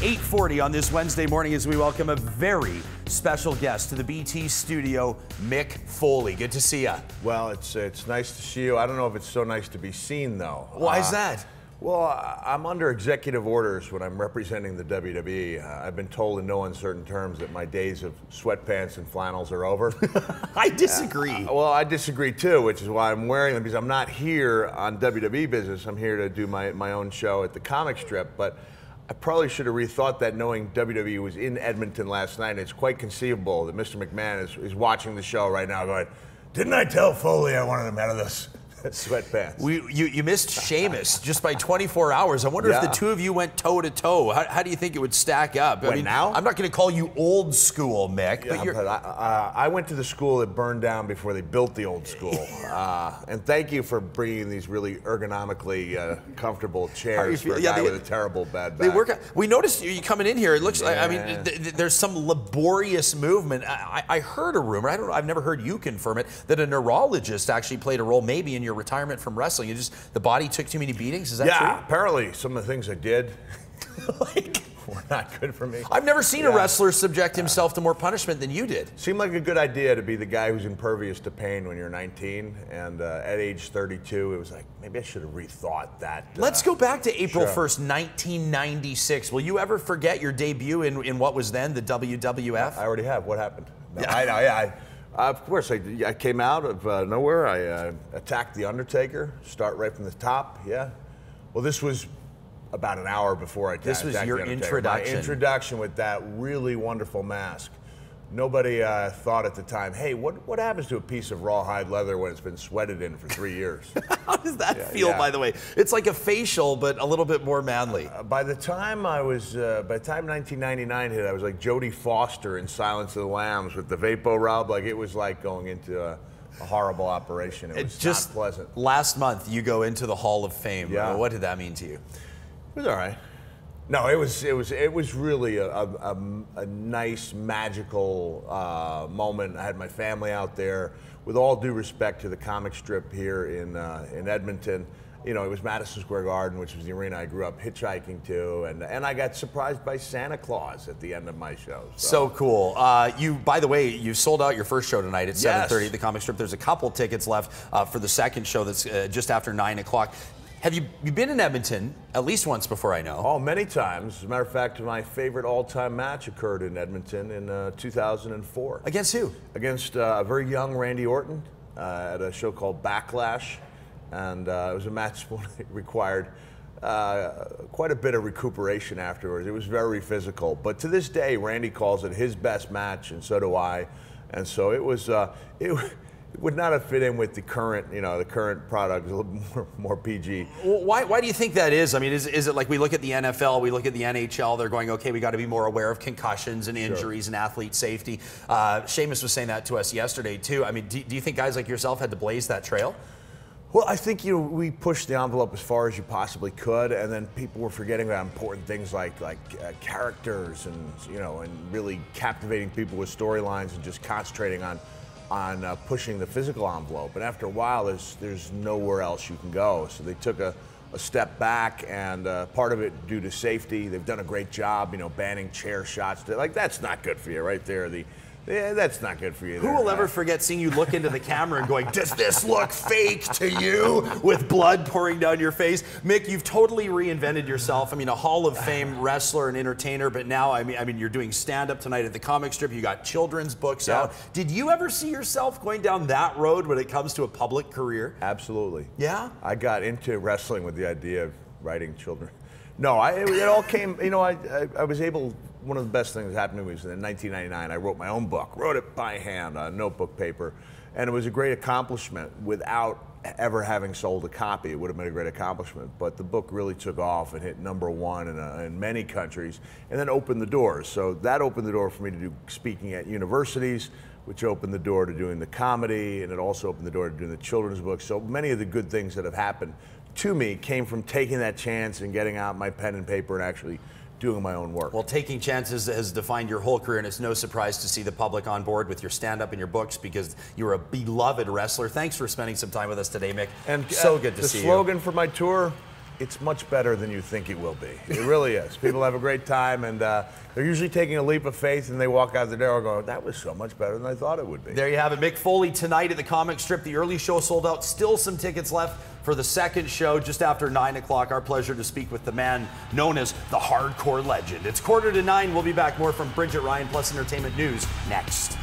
8:40 on this Wednesday morning as we welcome a very special guest to the BT studio, Mick Foley. Good to see you. Well, it's nice to see you. I don't know if it's so nice to be seen, though. Why is that? Well, I'm under executive orders when I'm representing the WWE. I've been told in no uncertain terms that my days of sweatpants and flannels are over. I disagree. Well, I disagree too, which is why I'm wearing them, because I'm not here on WWE business. I'm here to do my own show at the comic strip, but I probably should have rethought that knowing WWE was in Edmonton last night. It's quite conceivable that Mr. McMahon is watching the show right now going, "Didn't I tell Foley I wanted him out of this sweatpants?" You missed Sheamus just by 24 hours. I wonder if the two of you went toe-to-toe. How do you think it would stack up? I mean, now? I'm not going to call you old school, Mick. Yeah, but I went to the school that burned down before they built the old school. And thank you for bringing these really ergonomically comfortable chairs for a guy with a terrible bad back. They work. We noticed you coming in here. It looks like, I mean, there's some laborious movement. I heard a rumor, I've never heard you confirm it, that a neurologist actually played a role maybe in your retirement from wrestling. The body took too many beatings. Is that true? Yeah, apparently some of the things I did were not good for me. I've never seen a wrestler subject himself to more punishment than you did. Seemed like a good idea to be the guy who's impervious to pain when you're 19, and at age 32, it was like, maybe I should have rethought that. Let's go back to April 1st, 1996. Will you ever forget your debut in what was then the WWF? I already have. What happened? No, of course, I came out of nowhere. I attacked The Undertaker, start right from the top, Well, this was about an hour before I attacked This was your introduction. My introduction with that really wonderful mask. Nobody thought at the time, hey, what happens to a piece of rawhide leather when it's been sweated in for 3 years? How does that feel, by the way? It's like a facial, but a little bit more manly. By the time 1999 hit, I was like Jodie Foster in Silence of the Lambs with the Vapo Rub. Like, it was like going into a horrible operation. It was just not pleasant. Last month, you go into the Hall of Fame. Yeah. What did that mean to you? It was all right. No, it was really a nice, magical moment. I had my family out there. With all due respect to the comic strip here in Edmonton, you know, it was Madison Square Garden, which was the arena I grew up hitchhiking to, and I got surprised by Santa Claus at the end of my show. So cool. By the way, you sold out your first show tonight at 7:30 at the comic strip. There's a couple tickets left for the second show that's just after 9 o'clock. Have you been in Edmonton at least once before, I know? Oh, many times. As a matter of fact, my favorite all-time match occurred in Edmonton in 2004. Against who? Against a very young Randy Orton at a show called Backlash. And it was a match that required quite a bit of recuperation afterwards. It was very physical. But to this day, Randy calls it his best match, and so do I. And so it was... It would not have fit in with the current, the current product. A little more PG. Well, why do you think that is? I mean, is it like we look at the NFL, we look at the NHL, they're going, okay, we got to be more aware of concussions and injuries and athlete safety. Sheamus was saying that to us yesterday too. I mean, do you think guys like yourself had to blaze that trail? Well, I think we pushed the envelope as far as you possibly could, and then people were forgetting about important things like characters and and really captivating people with storylines and just concentrating on pushing the physical envelope. And after a while, there's nowhere else you can go. So they took a step back, and part of it due to safety. They've done a great job, banning chair shots. Like, that's not good for you right there. That's not good for you. Who will ever forget seeing you look into the camera and going, does this look fake to you? With blood pouring down your face. Mick, you've totally reinvented yourself. I mean, a Hall of Fame wrestler and entertainer, but now, I mean, you're doing stand-up tonight at the comic strip. You got children's books out. Did you ever see yourself going down that road when it comes to a public career? Absolutely. Yeah? I got into wrestling with the idea of writing children. No, it all came, I was able... One of the best things that happened to me was in 1999. I wrote my own book, wrote it by hand on notebook paper, and it was a great accomplishment without ever having sold a copy. It would have been a great accomplishment, but the book really took off and hit #1 in many countries, and then opened the doors. So that opened the door for me to do speaking at universities, which opened the door to doing the comedy, and it also opened the door to doing the children's books. So many of the good things that have happened to me came from taking that chance and getting out my pen and paper and actually doing my own work. Well, taking chances has defined your whole career, and it's no surprise to see the public on board with your stand-up and your books, because you're a beloved wrestler. Thanks for spending some time with us today, Mick. And so good to see you. The slogan for my tour, it's much better than you think it will be. It really is. People have a great time, and they're usually taking a leap of faith, and they walk out the door going, that was so much better than I thought it would be. There you have it. Mick Foley tonight at the comic strip. The early show sold out. Still some tickets left for the second show just after 9 o'clock. Our pleasure to speak with the man known as the hardcore legend. It's 8:45. We'll be back. More from Bridget Ryan plus Entertainment News next.